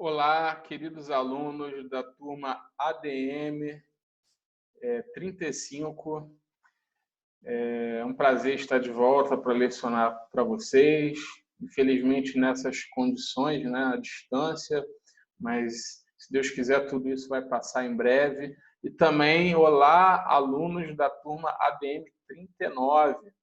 Olá, queridos alunos da turma ADM 35. É um prazer estar de volta para lecionar para vocês. Infelizmente, nessas condições, né, à distância, mas se Deus quiser, tudo isso vai passar em breve. E também, olá, alunos da turma ADM 39.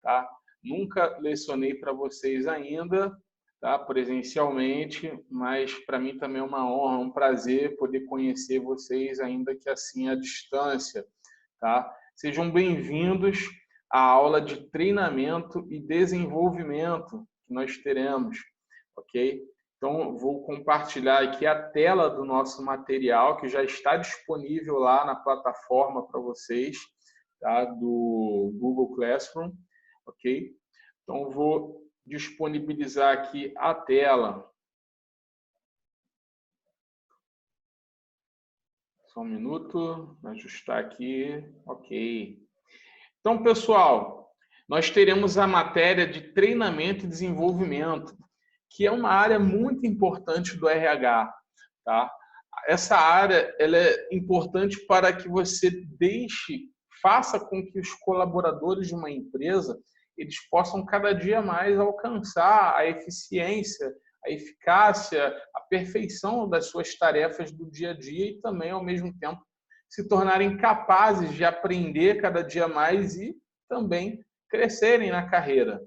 Tá? Nunca lecionei para vocês ainda, tá? Presencialmente, mas para mim também é uma honra, um prazer poder conhecer vocês, ainda que assim à distância. Tá? Sejam bem-vindos à aula de treinamento e desenvolvimento que nós teremos, ok? Então, vou compartilhar aqui a tela do nosso material, que já está disponível lá na plataforma para vocês, tá? Do Google Classroom, ok? Então, vou disponibilizar aqui a tela. Só um minuto, vou ajustar aqui, ok. Então, pessoal, nós teremos a matéria de treinamento e desenvolvimento, que é uma área muito importante do RH, tá? Essa área ela é importante para que você faça com que os colaboradores de uma empresa eles possam cada dia mais alcançar a eficiência, a eficácia, a perfeição das suas tarefas do dia a dia e também, ao mesmo tempo, se tornarem capazes de aprender cada dia mais e também crescerem na carreira.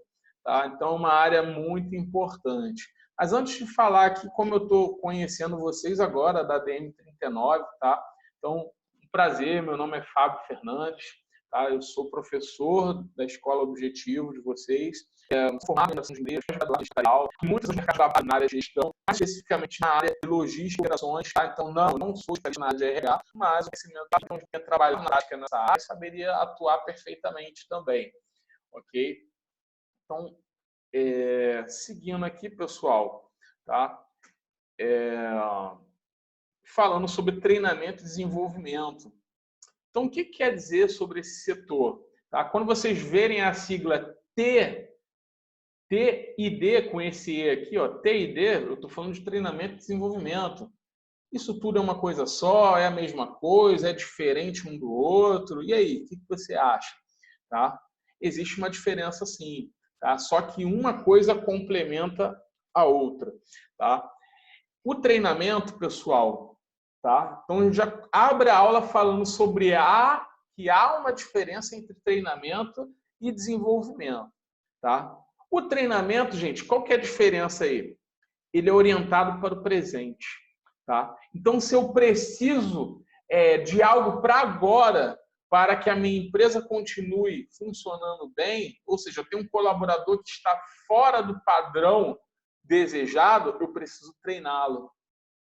Tá? Então, é uma área muito importante. Mas antes de falar aqui, como eu estou conhecendo vocês agora, da DM39, tá? Então, um prazer, meu nome é Fábio Fernandes, tá? Eu sou professor da Escola Objetivo de vocês, formado em Administração de Empresas, graduado em Empresarial, muitos anos de mercado de trabalho na área de gestão, mais especificamente na área de logística e operações, tá? Então, não sou especialista na área de RH, mas o conhecimento de trabalho na prática nessa área, saberia atuar perfeitamente também, ok? Então, seguindo aqui, pessoal, tá? Falando sobre treinamento e desenvolvimento. Então, o que quer dizer sobre esse setor? Tá? Quando vocês verem a sigla TID com esse E aqui, ó, TID, eu estou falando de treinamento e desenvolvimento. Isso tudo é uma coisa só, é a mesma coisa, é diferente um do outro. E aí, o que você acha? Tá? Existe uma diferença sim, tá? Só que uma coisa complementa a outra. Tá? O treinamento, pessoal, tá? Então já abre a aula falando sobre que há uma diferença entre treinamento e desenvolvimento, tá? O treinamento, gente, qual que é a diferença aí? Ele é orientado para o presente, tá? Então, se eu preciso de algo para agora, para que a minha empresa continue funcionando bem, ou seja, eu tenho um colaborador que está fora do padrão desejado, eu preciso treiná-lo.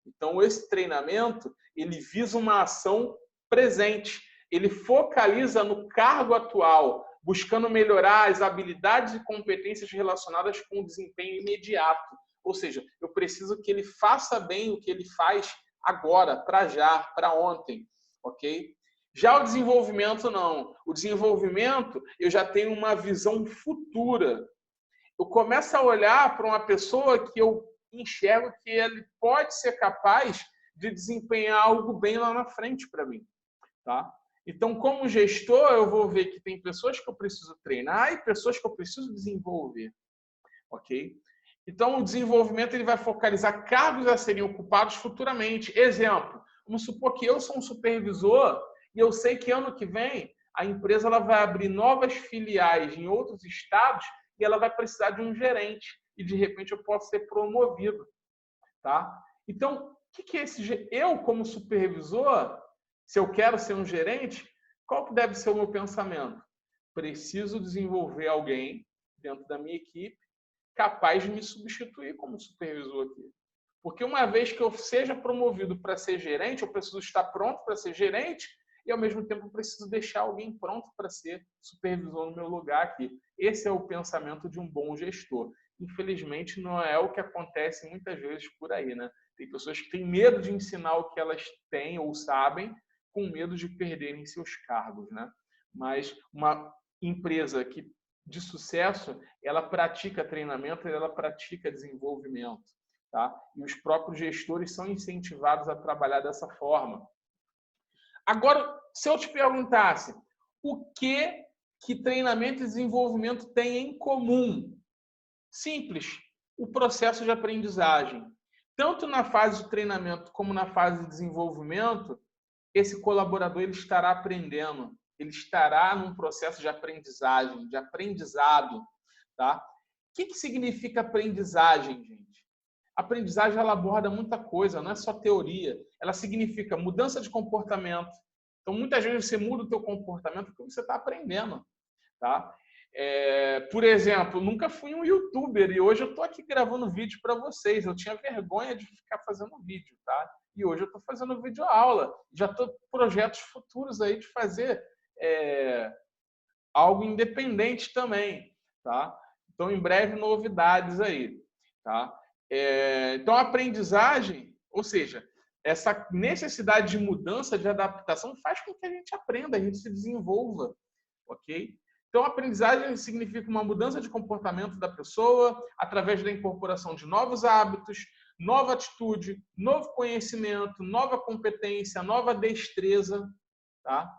Então, esse treinamento, ele visa uma ação presente. Ele focaliza no cargo atual, buscando melhorar as habilidades e competências relacionadas com o desempenho imediato. Ou seja, eu preciso que ele faça bem o que ele faz agora, para já, para ontem, ok? Já o desenvolvimento, não. O desenvolvimento, eu já tenho uma visão futura. Eu começo a olhar para uma pessoa que eu enxergo que ele pode ser capaz de desempenhar algo bem lá na frente para mim, tá? Então, como gestor, eu vou ver que tem pessoas que eu preciso treinar e pessoas que eu preciso desenvolver, ok? Então, o desenvolvimento ele vai focalizar cargos a serem ocupados futuramente. Exemplo, vamos supor que eu sou um supervisor e eu sei que ano que vem a empresa ela vai abrir novas filiais em outros estados e ela vai precisar de um gerente. E, de repente, eu posso ser promovido. Tá? Então, o que é esse... Eu, como supervisor, se eu quero ser um gerente, qual que deve ser o meu pensamento? Preciso desenvolver alguém dentro da minha equipe capaz de me substituir como supervisor aqui. Porque uma vez que eu seja promovido para ser gerente, eu preciso estar pronto para ser gerente e, ao mesmo tempo, eu preciso deixar alguém pronto para ser supervisor no meu lugar aqui. Esse é o pensamento de um bom gestor. Infelizmente, não é o que acontece muitas vezes por aí, né? Tem pessoas que têm medo de ensinar o que elas têm ou sabem, com medo de perderem seus cargos, né? Mas uma empresa de sucesso, ela pratica treinamento, ela pratica desenvolvimento, tá? E os próprios gestores são incentivados a trabalhar dessa forma. Agora, se eu te perguntasse, o que treinamento e desenvolvimento têm em comum? Simples, o processo de aprendizagem. Tanto na fase de treinamento como na fase de desenvolvimento, esse colaborador ele estará aprendendo, ele estará num processo de aprendizagem, de aprendizado, tá? O que significa aprendizagem, gente? Aprendizagem ela aborda muita coisa, não é só teoria. Ela significa mudança de comportamento. Então, muitas vezes você muda o teu comportamento porque você está aprendendo, tá? Por exemplo, nunca fui um youtuber e hoje eu estou aqui gravando vídeo para vocês. Eu tinha vergonha de ficar fazendo vídeo, tá? E hoje eu estou fazendo vídeo aula. Já estou com projetos futuros aí de fazer algo independente também, tá? Então, em breve, novidades aí, tá? Então, a aprendizagem, ou seja, essa necessidade de mudança, de adaptação, faz com que a gente aprenda, a gente se desenvolva, ok? Então, a aprendizagem significa uma mudança de comportamento da pessoa através da incorporação de novos hábitos, nova atitude, novo conhecimento, nova competência, nova destreza, tá?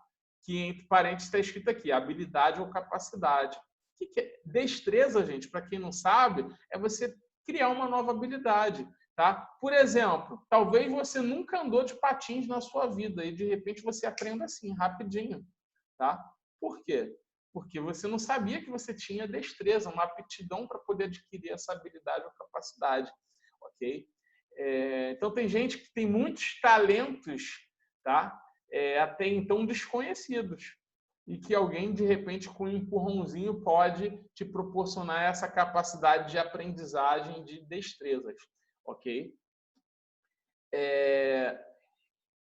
Que entre parênteses está escrito aqui, habilidade ou capacidade. O que é destreza, gente? Para quem não sabe, é você criar uma nova habilidade, tá? Por exemplo, talvez você nunca andou de patins na sua vida e de repente você aprenda assim, rapidinho, tá? Por quê? Porque você não sabia que você tinha destreza, uma aptidão para poder adquirir essa habilidade ou capacidade, ok? Então, tem gente que tem muitos talentos, tá? Até então desconhecidos, e que alguém, de repente, com um empurrãozinho, pode te proporcionar essa capacidade de aprendizagem de destrezas, ok?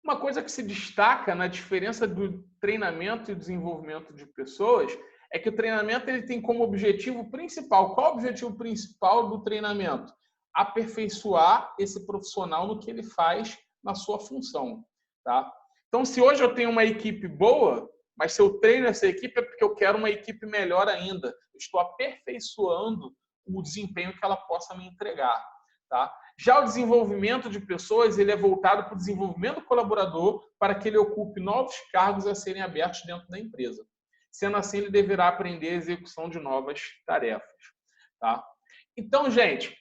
Uma coisa que se destaca na diferença do treinamento e desenvolvimento de pessoas é que o treinamento ele tem como objetivo principal. Qual é o objetivo principal do treinamento? Aperfeiçoar esse profissional no que ele faz na sua função, tá? Então, se hoje eu tenho uma equipe boa, mas se eu treino essa equipe é porque eu quero uma equipe melhor ainda. Eu estou aperfeiçoando o desempenho que ela possa me entregar, tá? Já o desenvolvimento de pessoas, ele é voltado para o desenvolvimento do colaborador para que ele ocupe novos cargos a serem abertos dentro da empresa. Sendo assim, ele deverá aprender a execução de novas tarefas, tá? Então, gente,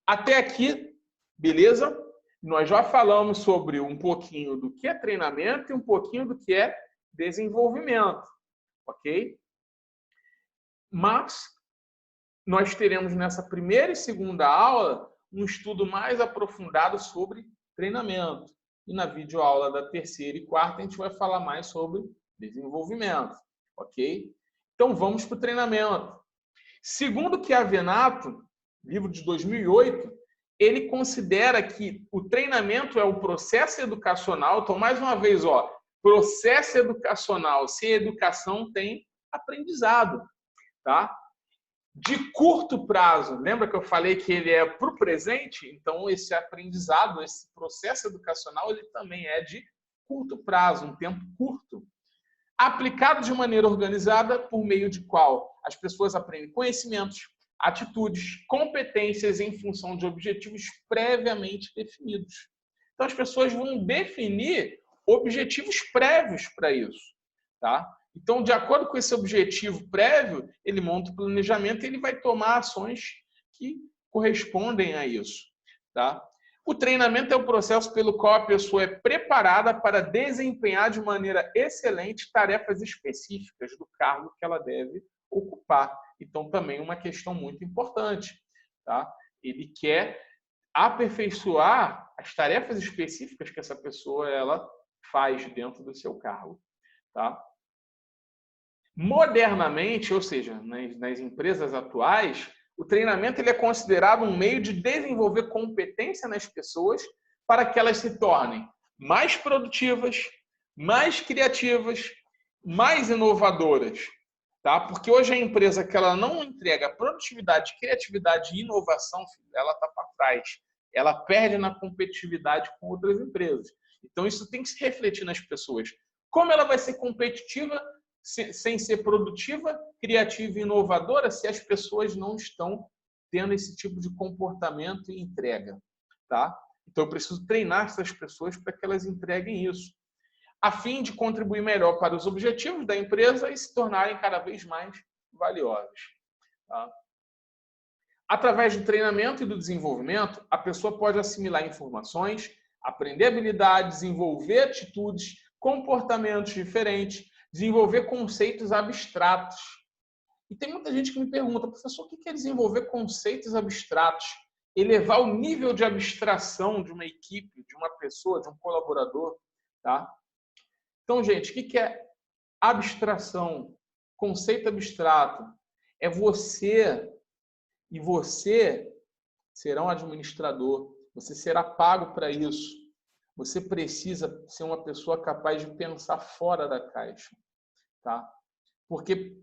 até aqui, beleza? Nós já falamos sobre um pouquinho do que é treinamento e um pouquinho do que é desenvolvimento, ok? Mas nós teremos nessa primeira e segunda aula um estudo mais aprofundado sobre treinamento. E na videoaula da terceira e quarta a gente vai falar mais sobre desenvolvimento, ok? Então vamos para o treinamento. Segundo Chiavenato, livro de 2008, ele considera que o treinamento é o processo educacional. Então, mais uma vez, processo educacional. Sem educação tem aprendizado, tá? De curto prazo. Lembra que eu falei que ele é para o presente? Então, esse aprendizado, esse processo educacional, ele também é de curto prazo, um tempo curto. Aplicado de maneira organizada, por meio de qual as pessoas aprendem conhecimentos, atitudes, competências em função de objetivos previamente definidos. Então, as pessoas vão definir objetivos prévios para isso, tá? Então, de acordo com esse objetivo prévio, ele monta o planejamento e ele vai tomar ações que correspondem a isso, tá? O treinamento é o processo pelo qual a pessoa é preparada para desempenhar de maneira excelente tarefas específicas do cargo que ela deve ocupar. Então, também uma questão muito importante, tá? Ele quer aperfeiçoar as tarefas específicas que essa pessoa ela faz dentro do seu cargo, tá? Modernamente, ou seja, nas empresas atuais, o treinamento ele é considerado um meio de desenvolver competência nas pessoas para que elas se tornem mais produtivas, mais criativas, mais inovadoras, tá? Porque hoje a empresa que ela não entrega produtividade, criatividade e inovação, ela está para trás. Ela perde na competitividade com outras empresas. Então, isso tem que se refletir nas pessoas. Como ela vai ser competitiva sem ser produtiva, criativa e inovadora se as pessoas não estão tendo esse tipo de comportamento e entrega, tá? Então, eu preciso treinar essas pessoas para que elas entreguem isso, a fim de contribuir melhor para os objetivos da empresa e se tornarem cada vez mais valiosas. Tá? Através do treinamento e do desenvolvimento, a pessoa pode assimilar informações, aprender habilidades, desenvolver atitudes, comportamentos diferentes, desenvolver conceitos abstratos. E tem muita gente que me pergunta, professor, o que é desenvolver conceitos abstratos? Elevar o nível de abstração de uma equipe, de uma pessoa, de um colaborador. Tá? Então, gente, o que é abstração? Conceito abstrato. É você, e você será um administrador. Você será pago para isso. Você precisa ser uma pessoa capaz de pensar fora da caixa. Tá? Porque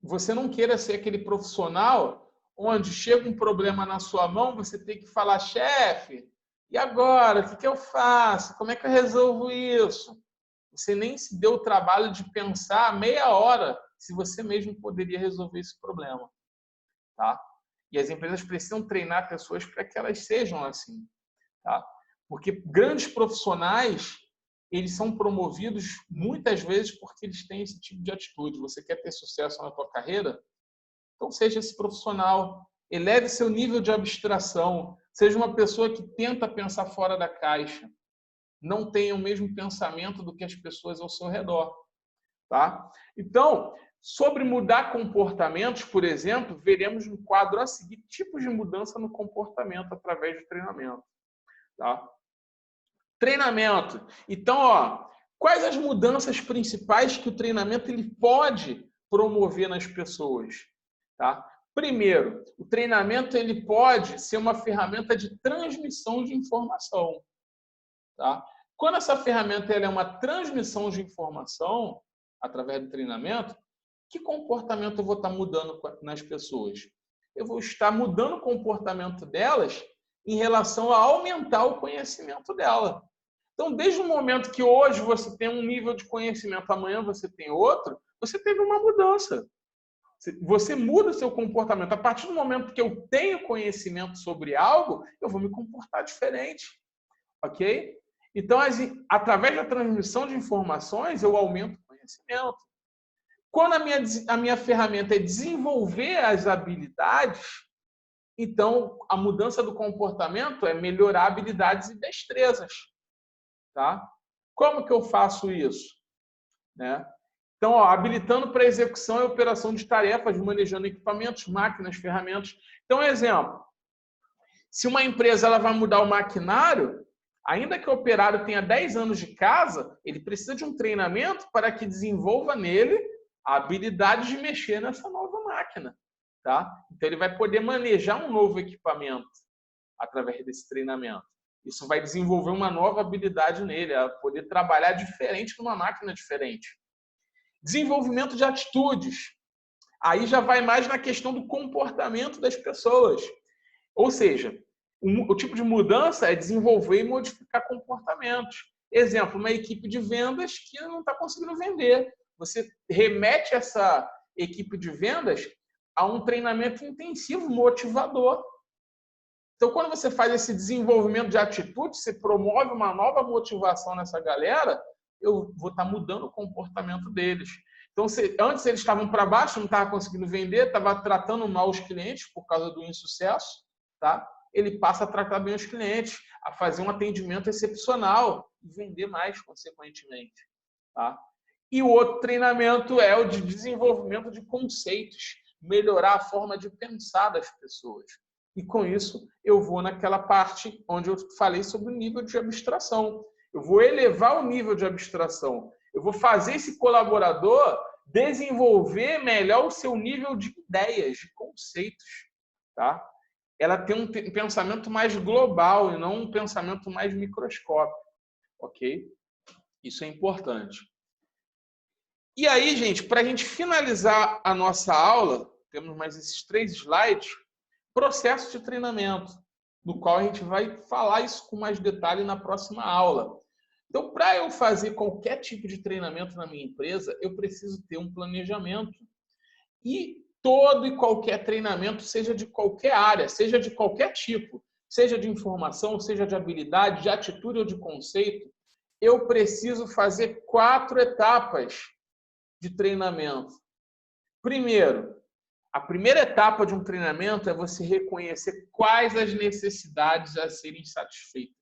você não queira ser aquele profissional onde chega um problema na sua mão, você tem que falar, chefe, e agora? O que eu faço? Como é que eu resolvo isso? Você nem se deu o trabalho de pensar meia hora se você mesmo poderia resolver esse problema. Tá? E as empresas precisam treinar pessoas para que elas sejam assim. Tá? Porque grandes profissionais, eles são promovidos muitas vezes porque eles têm esse tipo de atitude. Você quer ter sucesso na tua carreira? Então, seja esse profissional, eleve seu nível de abstração, seja uma pessoa que tenta pensar fora da caixa, não tenha o mesmo pensamento do que as pessoas ao seu redor. Tá? Então, sobre mudar comportamentos, por exemplo, veremos no quadro a seguir tipos de mudança no comportamento através do treinamento. Tá? Treinamento. Então, quais as mudanças principais que o treinamento ele pode promover nas pessoas? Tá? Primeiro, o treinamento ele pode ser uma ferramenta de transmissão de informação. Tá? Quando essa ferramenta ela é uma transmissão de informação, através do treinamento, que comportamento eu vou estar mudando nas pessoas? Eu vou estar mudando o comportamento delas em relação a aumentar o conhecimento dela. Então, desde o momento que hoje você tem um nível de conhecimento, amanhã você tem outro, você teve uma mudança. Você muda o seu comportamento. A partir do momento que eu tenho conhecimento sobre algo, eu vou me comportar diferente. Ok? Então, através da transmissão de informações, eu aumento o conhecimento. Quando a minha ferramenta é desenvolver as habilidades, então a mudança do comportamento é melhorar habilidades e destrezas. Tá? Como que eu faço isso? Né? Então, habilitando para execução e operação de tarefas, manejando equipamentos, máquinas, ferramentas. Então, exemplo, se uma empresa ela vai mudar o maquinário, ainda que o operário tenha 10 anos de casa, ele precisa de um treinamento para que desenvolva nele a habilidade de mexer nessa nova máquina. Tá? Então, ele vai poder manejar um novo equipamento através desse treinamento. Isso vai desenvolver uma nova habilidade nele, a poder trabalhar diferente numa máquina diferente. Desenvolvimento de atitudes. Aí já vai mais na questão do comportamento das pessoas. Ou seja, o tipo de mudança é desenvolver e modificar comportamentos. Exemplo, uma equipe de vendas que não está conseguindo vender. Você remete essa equipe de vendas a um treinamento intensivo, motivador. Então, quando você faz esse desenvolvimento de atitude, você promove uma nova motivação nessa galera, eu vou estar mudando o comportamento deles. Então, antes eles estavam para baixo, não estavam conseguindo vender, estava tratando mal os clientes por causa do insucesso, tá? Ele passa a tratar bem os clientes, a fazer um atendimento excepcional e vender mais, consequentemente. Tá? E o outro treinamento é o de desenvolvimento de conceitos, melhorar a forma de pensar das pessoas. E com isso, eu vou naquela parte onde eu falei sobre o nível de abstração. Eu vou elevar o nível de abstração. Eu vou fazer esse colaborador desenvolver melhor o seu nível de ideias, de conceitos. Tá? Ela tem um pensamento mais global e não um pensamento mais microscópico. Ok? Isso é importante. E aí, gente, para a gente finalizar a nossa aula, temos mais esses 3 slides, processo de treinamento, no qual a gente vai falar isso com mais detalhe na próxima aula. Então, para eu fazer qualquer tipo de treinamento na minha empresa, eu preciso ter um planejamento. E todo e qualquer treinamento, seja de qualquer área, seja de qualquer tipo, seja de informação, seja de habilidade, de atitude ou de conceito, eu preciso fazer 4 etapas de treinamento. Primeiro, a primeira etapa de um treinamento é você reconhecer quais as necessidades a serem satisfeitas.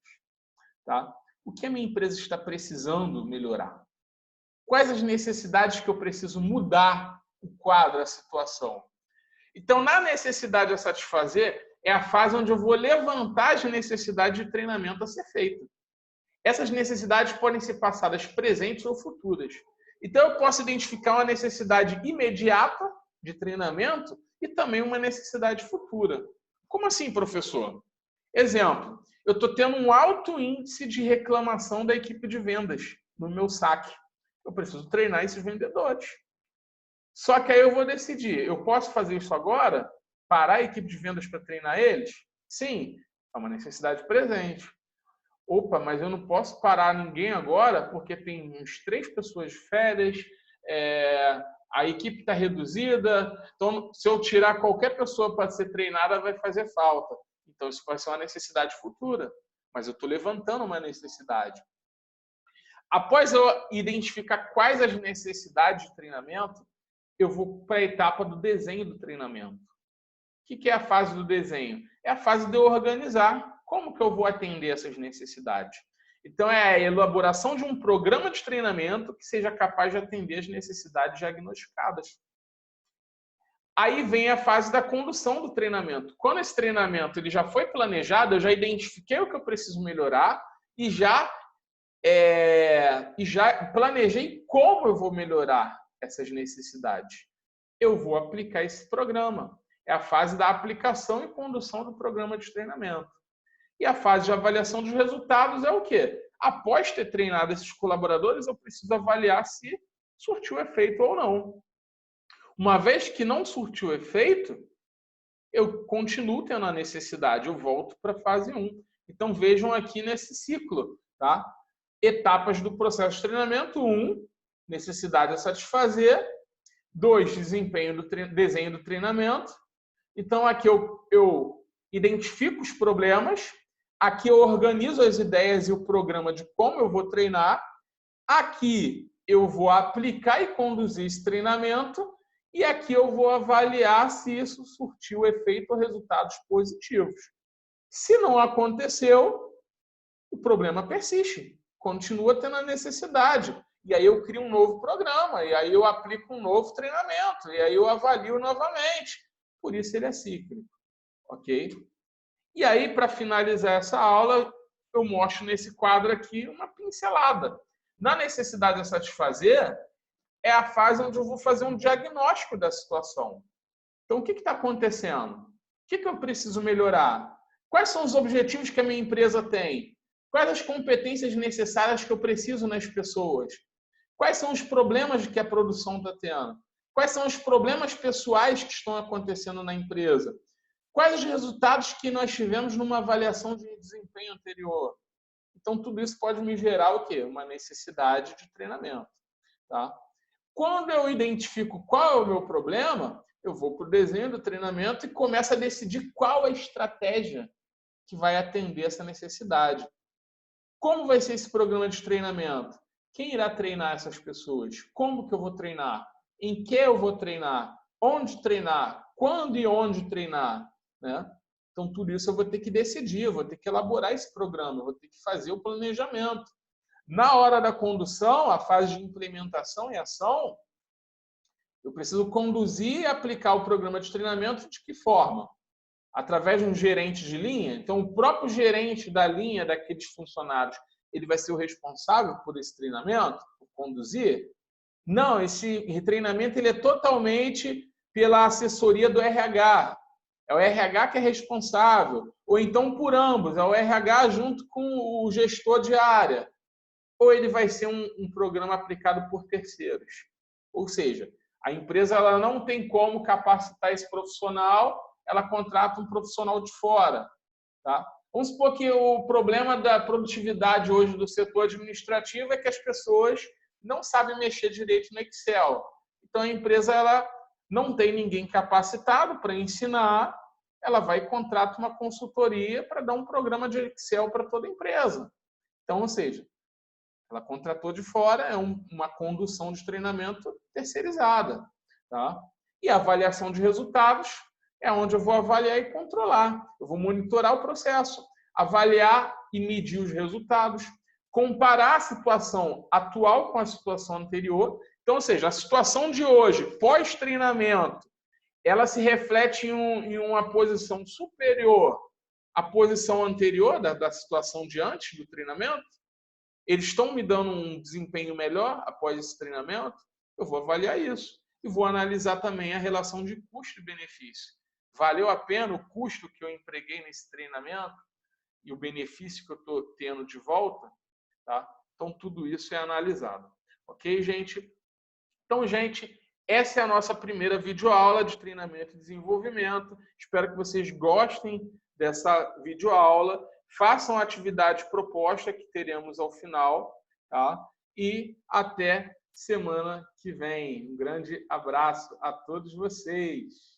Tá? O que a minha empresa está precisando melhorar? Quais as necessidades que eu preciso mudar o quadro, a situação? Então, na necessidade a satisfazer, é a fase onde eu vou levantar as necessidades de treinamento a ser feita. Essas necessidades podem ser passadas presentes ou futuras. Então, eu posso identificar uma necessidade imediata de treinamento e também uma necessidade futura. Como assim, professor? Exemplo, eu estou tendo um alto índice de reclamação da equipe de vendas no meu saque. Eu preciso treinar esses vendedores. Só que aí eu vou decidir, eu posso fazer isso agora? Parar a equipe de vendas para treinar eles? Sim, é uma necessidade presente. Opa, mas eu não posso parar ninguém agora porque tem uns 3 pessoas de férias, a equipe está reduzida, então se eu tirar qualquer pessoa para ser treinada vai fazer falta. Então isso vai ser uma necessidade futura, mas eu estou levantando uma necessidade. Após eu identificar quais as necessidades de treinamento, eu vou para a etapa do desenho do treinamento. O que é a fase do desenho? É a fase de eu organizar. Como que eu vou atender essas necessidades? Então, é a elaboração de um programa de treinamento que seja capaz de atender as necessidades diagnosticadas. Aí vem a fase da condução do treinamento. Quando esse treinamento ele já foi planejado, eu já identifiquei o que eu preciso melhorar e já planejei como eu vou melhorar essas necessidades. Eu vou aplicar esse programa. É a fase da aplicação e condução do programa de treinamento. E a fase de avaliação dos resultados é o quê? Após ter treinado esses colaboradores, eu preciso avaliar se surtiu efeito ou não. Uma vez que não surtiu efeito, eu continuo tendo a necessidade, eu volto para a fase 1. Então, vejam aqui nesse ciclo, tá? Etapas do processo de treinamento. 1, necessidade a satisfazer. 2, desenho do treinamento. Então, aqui eu identifico os problemas. Aqui eu organizo as ideias e o programa de como eu vou treinar. Aqui eu vou aplicar e conduzir esse treinamento. E aqui eu vou avaliar se isso surtiu efeito ou resultados positivos. Se não aconteceu, o problema persiste. Continua tendo a necessidade. E aí eu crio um novo programa. E aí eu aplico um novo treinamento. E aí eu avalio novamente. Por isso ele é cíclico. Ok? E aí, para finalizar essa aula, eu mostro nesse quadro aqui uma pincelada. Na necessidade de satisfazer, é a fase onde eu vou fazer um diagnóstico da situação. Então, o que está acontecendo? O que eu preciso melhorar? Quais são os objetivos que a minha empresa tem? Quais as competências necessárias que eu preciso nas pessoas? Quais são os problemas que a produção está tendo? Quais são os problemas pessoais que estão acontecendo na empresa? Quais os resultados que nós tivemos numa avaliação de desempenho anterior? Então, tudo isso pode me gerar o quê? Uma necessidade de treinamento. Tá? Quando eu identifico qual é o meu problema, eu vou para o desenho do treinamento e começo a decidir qual a estratégia que vai atender essa necessidade. Como vai ser esse programa de treinamento? Quem irá treinar essas pessoas? Como que eu vou treinar? Em que eu vou treinar? Onde treinar? Quando e onde treinar? Né? Então, tudo isso eu vou ter que decidir, eu vou ter que elaborar esse programa, eu vou ter que fazer o planejamento. Na hora da condução, a fase de implementação e ação, eu preciso conduzir e aplicar o programa de treinamento de que forma? Através de um gerente de linha. Então, o próprio gerente da linha daqueles funcionários, ele vai ser o responsável por esse treinamento, por conduzir? Não, esse treinamento ele é totalmente pela assessoria do RH. É o RH que é responsável. Ou então por ambos, é o RH junto com o gestor de área. Ou ele vai ser um programa aplicado por terceiros. Ou seja, a empresa ela não tem como capacitar esse profissional, ela contrata um profissional de fora. Tá? Vamos supor que o problema da produtividade hoje do setor administrativo é que as pessoas não sabem mexer direito no Excel. Então, a empresa ela não tem ninguém capacitado para ensinar ela vai e contrata uma consultoria para dar um programa de Excel para toda a empresa. Então, ou seja, ela contratou de fora, é uma condução de treinamento terceirizada. Tá? E a avaliação de resultados é onde eu vou avaliar e controlar. Eu vou monitorar o processo, avaliar e medir os resultados, comparar a situação atual com a situação anterior. Então, ou seja, a situação de hoje, pós-treinamento, ela se reflete em uma posição superior à posição anterior da situação de antes do treinamento? Eles estão me dando um desempenho melhor após esse treinamento? Eu vou avaliar isso. E vou analisar também a relação de custo e benefício. Valeu a pena o custo que eu empreguei nesse treinamento e o benefício que eu estou tendo de volta? Tá? Então, tudo isso é analisado. Ok, gente? Então, gente, essa é a nossa primeira videoaula de treinamento e desenvolvimento. Espero que vocês gostem dessa videoaula. Façam a atividade proposta que teremos ao final. Tá? E até semana que vem. Um grande abraço a todos vocês.